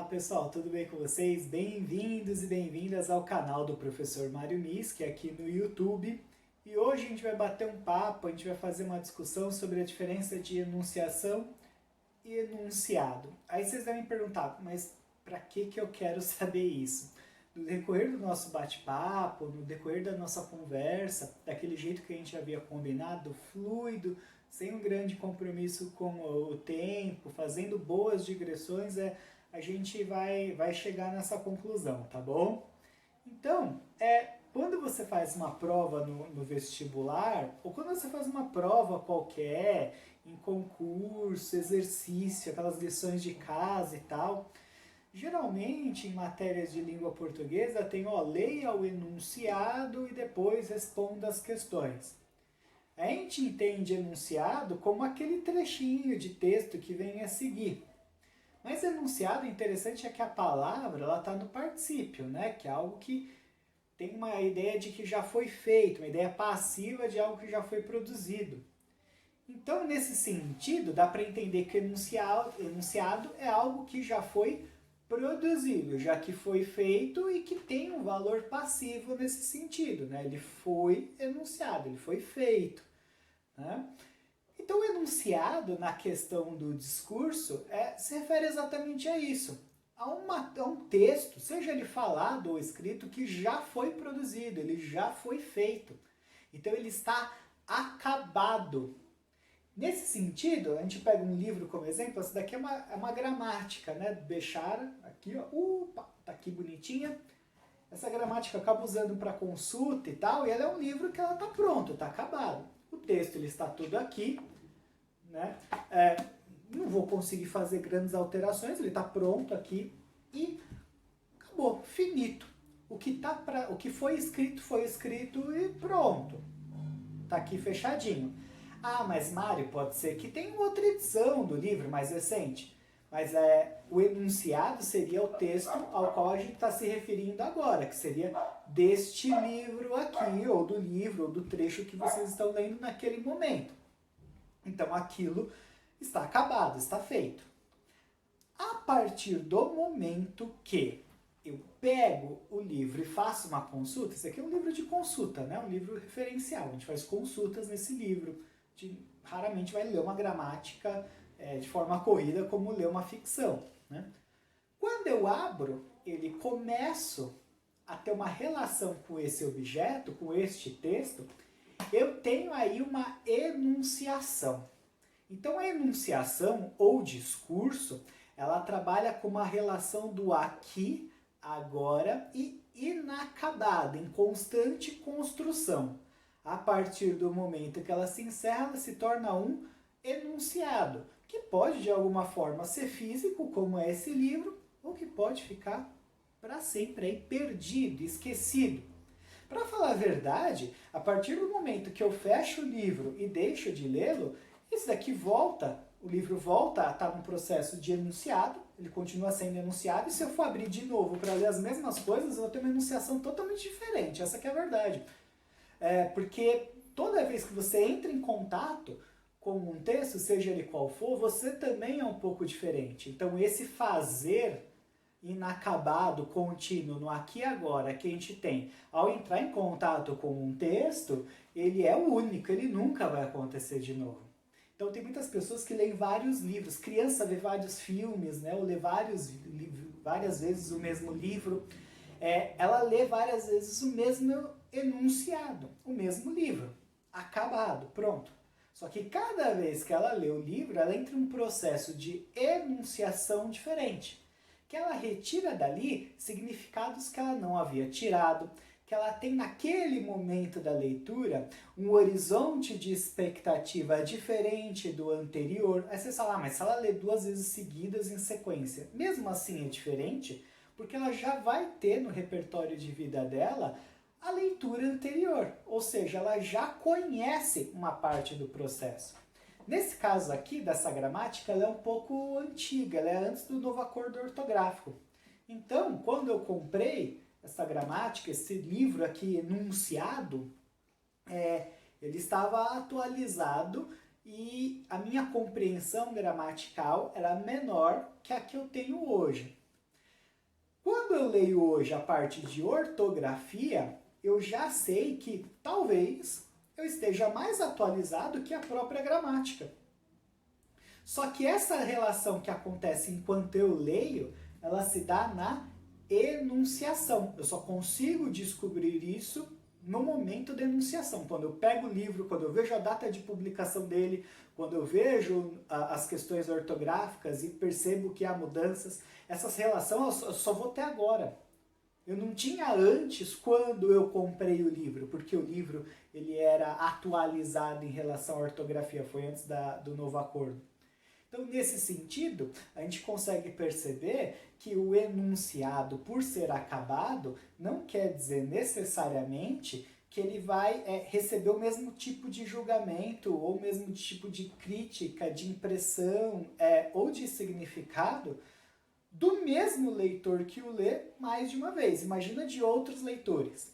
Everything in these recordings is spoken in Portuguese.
Pessoal, tudo bem com vocês? Bem-vindos e bem-vindas ao canal do Professor Mário Miski aqui no YouTube. E hoje a gente vai bater um papo, a gente vai fazer uma discussão sobre a diferença de enunciação e enunciado. Aí vocês devem perguntar, mas para que eu quero saber isso? No decorrer do nosso bate-papo, no decorrer da nossa conversa, daquele jeito que a gente havia combinado, fluido, sem um grande compromisso com o tempo, fazendo boas digressões, a gente vai chegar nessa conclusão, tá bom? Então, quando você faz uma prova no vestibular, ou quando você faz uma prova qualquer, em concurso, exercício, aquelas lições de casa e tal, geralmente em matérias de língua portuguesa tem, leia o enunciado e depois responda as questões. A gente entende enunciado como aquele trechinho de texto que vem a seguir. Mas enunciado, interessante é que a palavra está no particípio, né? Que é algo que tem uma ideia de que já foi feito, uma ideia passiva de algo que já foi produzido. Então, nesse sentido, dá para entender que enunciado é algo que já foi produzido, já que foi feito e que tem um valor passivo nesse sentido, né? Ele foi enunciado, ele foi feito, né? Então, o enunciado na questão do discurso se refere exatamente a isso, a um texto, seja ele falado ou escrito, que já foi produzido, ele já foi feito. Então, ele está acabado. Nesse sentido, a gente pega um livro como exemplo, essa daqui é uma gramática, né? Bechara, aqui, ó, tá aqui bonitinha. Essa gramática eu acabo usando para consulta e tal, e ela é um livro que ela tá pronto, tá acabado. O texto ele está tudo aqui, né? Não vou conseguir fazer grandes alterações, ele está pronto aqui e acabou, finito. O que foi escrito e pronto. Tá aqui fechadinho. Ah, mas Mário, pode ser que tenha outra edição do livro mais recente. Mas o enunciado seria o texto ao qual a gente está se referindo agora, que seria deste livro aqui, ou do livro, ou do trecho que vocês estão lendo naquele momento. Então aquilo está acabado, está feito. A partir do momento que eu pego o livro e faço uma consulta, esse aqui é um livro de consulta, né? Um livro referencial, a gente faz consultas nesse livro. A gente raramente vai ler uma gramática de forma corrida como ler uma ficção, né? Quando eu abro, ele começo a ter uma relação com esse objeto, com este texto, eu tenho aí uma enunciação. Então a enunciação ou discurso, ela trabalha com uma relação do aqui, agora e inacabado, em constante construção. A partir do momento que ela se encerra, ela se torna um enunciado, que pode de alguma forma ser físico, como é esse livro, ou que pode ficar para sempre aí perdido, esquecido. Para falar a verdade, a partir do momento que eu fecho o livro e deixo de lê-lo, esse daqui volta, o livro volta a estar num processo de enunciado, ele continua sendo enunciado, e se eu for abrir de novo para ler as mesmas coisas, eu vou ter uma enunciação totalmente diferente, essa que é a verdade. Porque toda vez que você entra em contato com um texto, seja ele qual for, você também é um pouco diferente. Então esse fazer inacabado, contínuo, no aqui e agora que a gente tem, ao entrar em contato com um texto, ele é único, ele nunca vai acontecer de novo. Então tem muitas pessoas que leem vários livros, criança vê vários filmes, né, ou lê várias vezes o mesmo livro, ela lê várias vezes o mesmo enunciado, o mesmo livro, acabado, pronto. Só que cada vez que ela lê o livro, ela entra em um processo de enunciação diferente, que ela retira dali significados que ela não havia tirado, que ela tem naquele momento da leitura um horizonte de expectativa diferente do anterior. Aí você fala, mas se ela lê 2 vezes seguidas em sequência, mesmo assim é diferente, porque ela já vai ter no repertório de vida dela a leitura anterior, ou seja, ela já conhece uma parte do processo. Nesse caso aqui, dessa gramática, ela é um pouco antiga, ela é antes do novo acordo ortográfico. Então, quando eu comprei essa gramática, esse livro aqui enunciado, ele estava atualizado e a minha compreensão gramatical era menor que a que eu tenho hoje. eu leio hoje a parte de ortografia, eu já sei que talvez eu esteja mais atualizado que a própria gramática. Só que essa relação que acontece enquanto eu leio, ela se dá na enunciação. Eu só consigo descobrir isso no momento da enunciação. Quando eu pego o livro, quando eu vejo a data de publicação dele, quando eu vejo as questões ortográficas e percebo que há mudanças, essas relações eu só vou ter agora. Eu não tinha antes quando eu comprei o livro, porque o livro ele era atualizado em relação à ortografia, foi antes do novo acordo. Então, nesse sentido, a gente consegue perceber que o enunciado, por ser acabado, não quer dizer necessariamente que ele vai receber o mesmo tipo de julgamento, ou o mesmo tipo de crítica, de impressão ou de significado do mesmo leitor que o lê mais de uma vez. Imagina de outros leitores.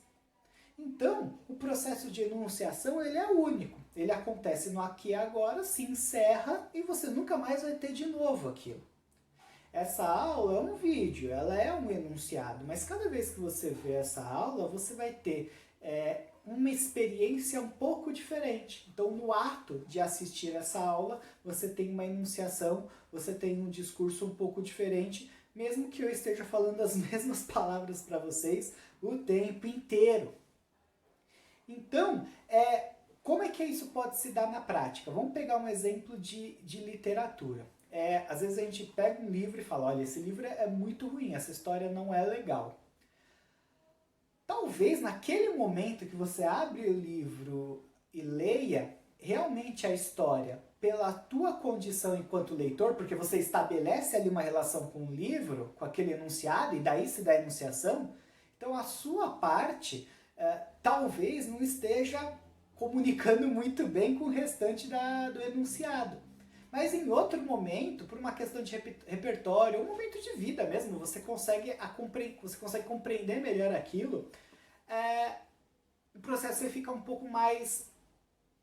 Então, o processo de enunciação ele é único. Ele acontece no aqui e agora, se encerra e você nunca mais vai ter de novo aquilo. Essa aula é um vídeo, ela é um enunciado, mas cada vez que você vê essa aula, você vai ter uma experiência um pouco diferente. Então, no ato de assistir essa aula, você tem uma enunciação, você tem um discurso um pouco diferente, mesmo que eu esteja falando as mesmas palavras para vocês o tempo inteiro. Então, como é que isso pode se dar na prática? Vamos pegar um exemplo de literatura. Às vezes a gente pega um livro e fala, olha, esse livro é muito ruim, essa história não é legal. Talvez naquele momento que você abre o livro e leia realmente a história pela tua condição enquanto leitor, porque você estabelece ali uma relação com o livro, com aquele enunciado, e daí se dá a enunciação, então a sua parte talvez não esteja comunicando muito bem com o restante do enunciado. Mas em outro momento, por uma questão de repertório, um momento de vida mesmo, você consegue compreender melhor aquilo, o processo ele fica um pouco mais,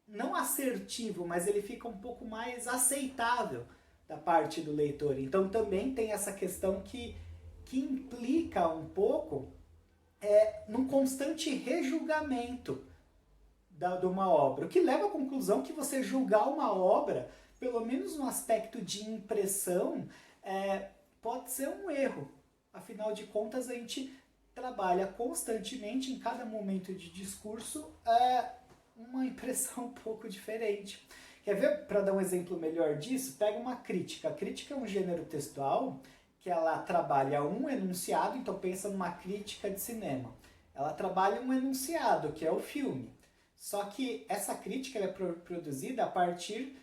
não assertivo, mas ele fica um pouco mais aceitável da parte do leitor. Então também tem essa questão que implica um pouco num constante rejulgamento de uma obra, o que leva à conclusão que você julgar uma obra, pelo menos no aspecto de impressão, pode ser um erro. Afinal de contas, a gente trabalha constantemente, em cada momento de discurso, uma impressão um pouco diferente. Quer ver, para dar um exemplo melhor disso? Pega uma crítica. A crítica é um gênero textual que ela trabalha um enunciado, então pensa numa crítica de cinema. Ela trabalha um enunciado, que é o filme. Só que essa crítica é produzida a partir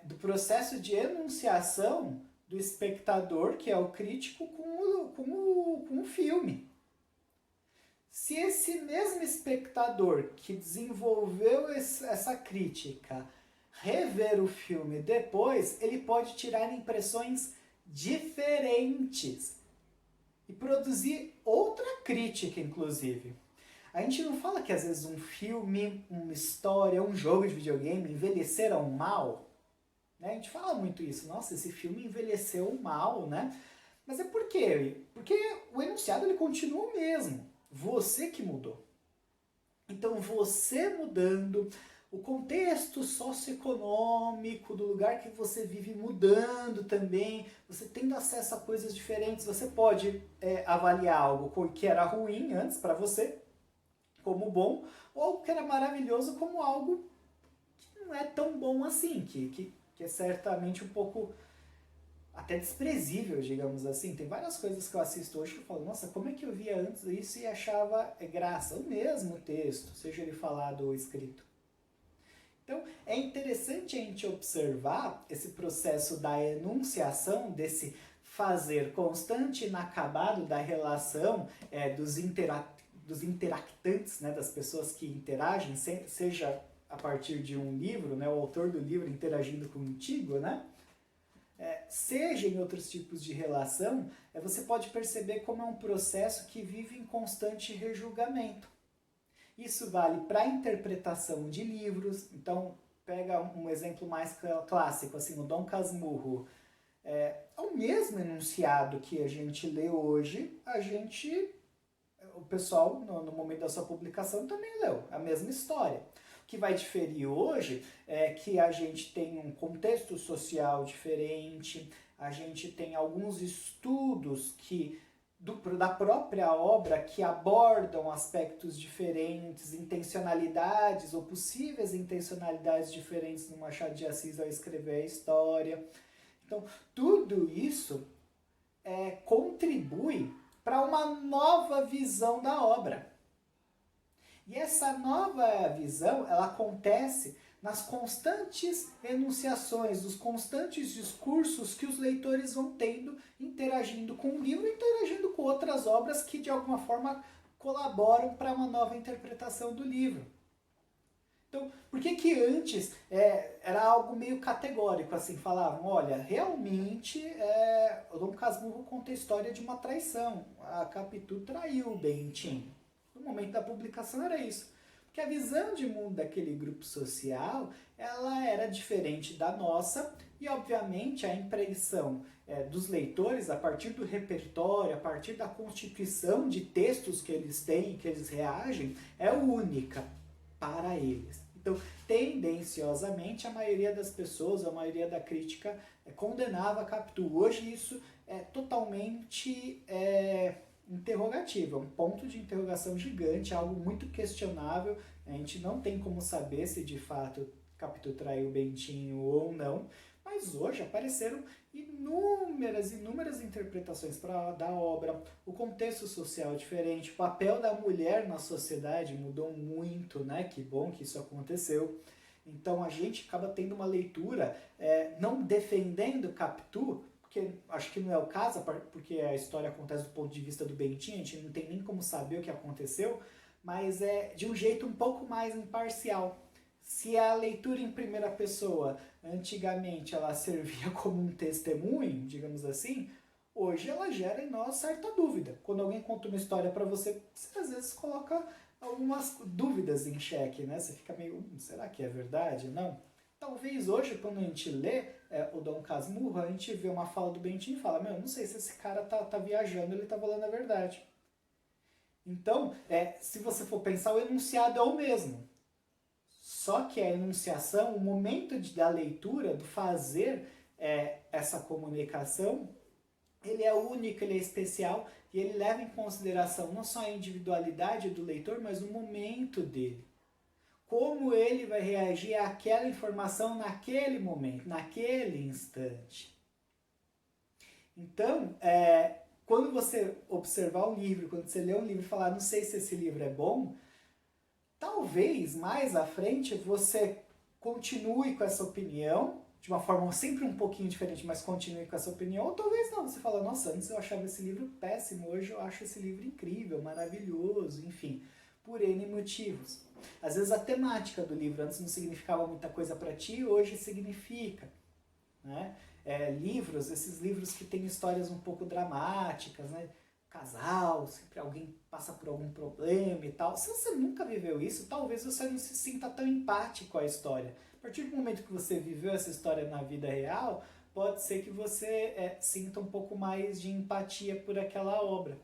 do processo de enunciação do espectador, que é o crítico, com o filme. Se esse mesmo espectador que desenvolveu essa crítica rever o filme depois, ele pode tirar impressões diferentes e produzir outra crítica, inclusive. A gente não fala que às vezes um filme, uma história, um jogo de videogame envelheceram mal, né? A gente fala muito isso, nossa, esse filme envelheceu mal, né? Mas é por quê? Porque o enunciado ele continua o mesmo, você que mudou. Então você mudando, o contexto socioeconômico do lugar que você vive mudando também, você tendo acesso a coisas diferentes, você pode avaliar algo que era ruim antes para você, como bom, ou algo que era maravilhoso como algo que não é tão bom assim, que é certamente um pouco até desprezível, digamos assim. Tem várias coisas que eu assisto hoje que eu falo, nossa, como é que eu via antes isso e achava graça? O mesmo texto, seja ele falado ou escrito. Então, é interessante a gente observar esse processo da enunciação, desse fazer constante e inacabado da relação dos interactantes, né, das pessoas que interagem, seja a partir de um livro, né, o autor do livro interagindo contigo, né, seja em outros tipos de relação, você pode perceber como é um processo que vive em constante rejulgamento. Isso vale para a interpretação de livros. Então, pega um exemplo mais clássico, assim, o Dom Casmurro. o mesmo enunciado que a gente lê hoje, o pessoal, no momento da sua publicação, também leu a mesma história. O que vai diferir hoje é que a gente tem um contexto social diferente, a gente tem alguns estudos da própria obra que abordam aspectos diferentes, intencionalidades ou possíveis intencionalidades diferentes no Machado de Assis ao escrever a história. Então, tudo isso contribui para uma nova visão da obra. E essa nova visão, ela acontece nas constantes enunciações, dos constantes discursos que os leitores vão tendo, interagindo com o livro, interagindo com outras obras que de alguma forma colaboram para uma nova interpretação do livro. Então, por que antes era algo meio categórico, assim, falavam, olha, realmente o Dom Casmurro conta a história de uma traição, a Capitu traiu o Bentinho. No momento da publicação era isso. Porque a visão de mundo daquele grupo social, ela era diferente da nossa e, obviamente, a impressão dos leitores, a partir do repertório, a partir da constituição de textos que eles têm, que eles reagem, é única para eles. Então, tendenciosamente, a maioria das pessoas, a maioria da crítica condenava a Capitu. Hoje isso é totalmente interrogativo, é um ponto de interrogação gigante, algo muito questionável. A gente não tem como saber se de fato Capitu traiu o Bentinho ou não, mas hoje apareceram inúmeras interpretações da obra, o contexto social é diferente, o papel da mulher na sociedade mudou muito, né? Que bom que isso aconteceu. Então a gente acaba tendo uma leitura não defendendo Capitu, porque acho que não é o caso, porque a história acontece do ponto de vista do Bentinho, a gente não tem nem como saber o que aconteceu, mas é de um jeito um pouco mais imparcial. Se a leitura em primeira pessoa, antigamente, ela servia como um testemunho, digamos assim, hoje ela gera em nós certa dúvida. Quando alguém conta uma história para você, você às vezes coloca algumas dúvidas em xeque, né? Você fica meio, será que é verdade? Não. Talvez hoje, quando a gente lê o Dom Casmurro, a gente vê uma fala do Bentinho e fala, não sei se esse cara tá viajando, ele tá falando a verdade. Então, se você for pensar, o enunciado é o mesmo. Só que a enunciação, o momento da leitura, do fazer essa comunicação, ele é único, ele é especial e ele leva em consideração não só a individualidade do leitor, mas o momento dele. Como ele vai reagir àquela informação naquele momento, naquele instante. Então, quando você observar um livro, quando você ler um livro e falar, não sei se esse livro é bom, talvez mais à frente você continue com essa opinião, de uma forma sempre um pouquinho diferente, mas continue com essa opinião, ou talvez não, você fala, nossa, antes eu achava esse livro péssimo, hoje eu acho esse livro incrível, maravilhoso, enfim, por N motivos. Às vezes a temática do livro antes não significava muita coisa para ti, hoje significa, né? Esses livros que têm histórias um pouco dramáticas, né? Casal, sempre alguém passa por algum problema e tal. Se você nunca viveu isso, talvez você não se sinta tão empático com a história. A partir do momento que você viveu essa história na vida real, pode ser que você sinta um pouco mais de empatia por aquela obra.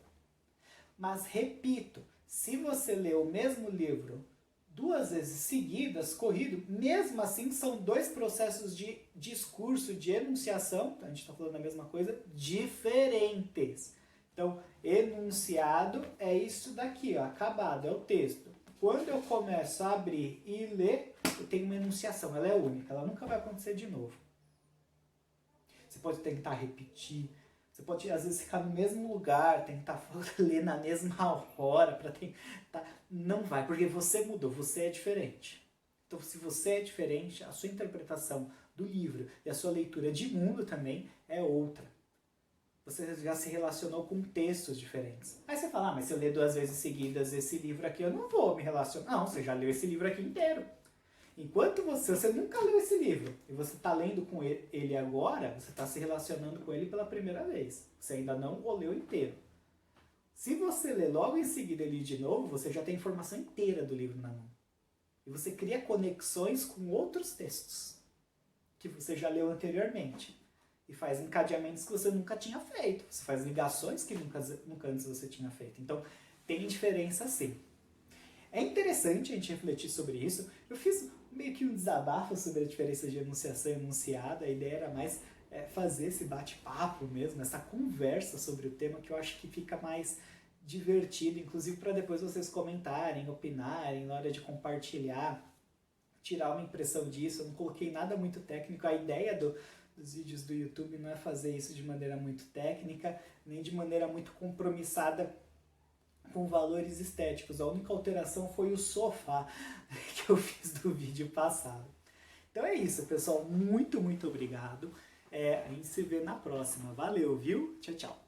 Mas, repito, se você lê o mesmo livro 2 vezes seguidas, corrido, mesmo assim são 2 processos de discurso, de enunciação, a gente está falando a mesma coisa, diferentes. Então, enunciado é isso daqui, ó, acabado, é o texto. Quando eu começo a abrir e ler, eu tenho uma enunciação, ela é única, ela nunca vai acontecer de novo. Você pode tentar repetir, você pode às vezes ficar no mesmo lugar, tentar ler na mesma hora, para tentar... Não vai, porque você mudou, você é diferente. Então, se você é diferente, a sua interpretação do livro e a sua leitura de mundo também é outra. Você já se relacionou com textos diferentes. Aí você fala, mas se eu ler 2 vezes seguidas esse livro aqui, eu não vou me relacionar. Não, você já leu esse livro aqui inteiro. Enquanto você nunca leu esse livro e você está lendo com ele agora, você está se relacionando com ele pela primeira vez. Você ainda não o leu inteiro. Se você ler logo em seguida ele de novo, você já tem a informação inteira do livro na mão. E você cria conexões com outros textos que você já leu anteriormente. e faz encadeamentos que você nunca tinha feito. Você faz ligações que nunca antes você tinha feito. Então, tem diferença sim. É interessante a gente refletir sobre isso. Eu fiz meio que um desabafo sobre a diferença de enunciação e enunciado. A ideia era mais fazer esse bate-papo mesmo, essa conversa sobre o tema, que eu acho que fica mais divertido, inclusive para depois vocês comentarem, opinarem, na hora de compartilhar, tirar uma impressão disso. Eu não coloquei nada muito técnico. A ideia dos vídeos do YouTube não é fazer isso de maneira muito técnica, nem de maneira muito compromissada com valores estéticos. A única alteração foi o sofá que eu fiz do vídeo passado. Então é isso, pessoal. Muito, muito obrigado. A gente se vê na próxima. Valeu, viu? Tchau, tchau.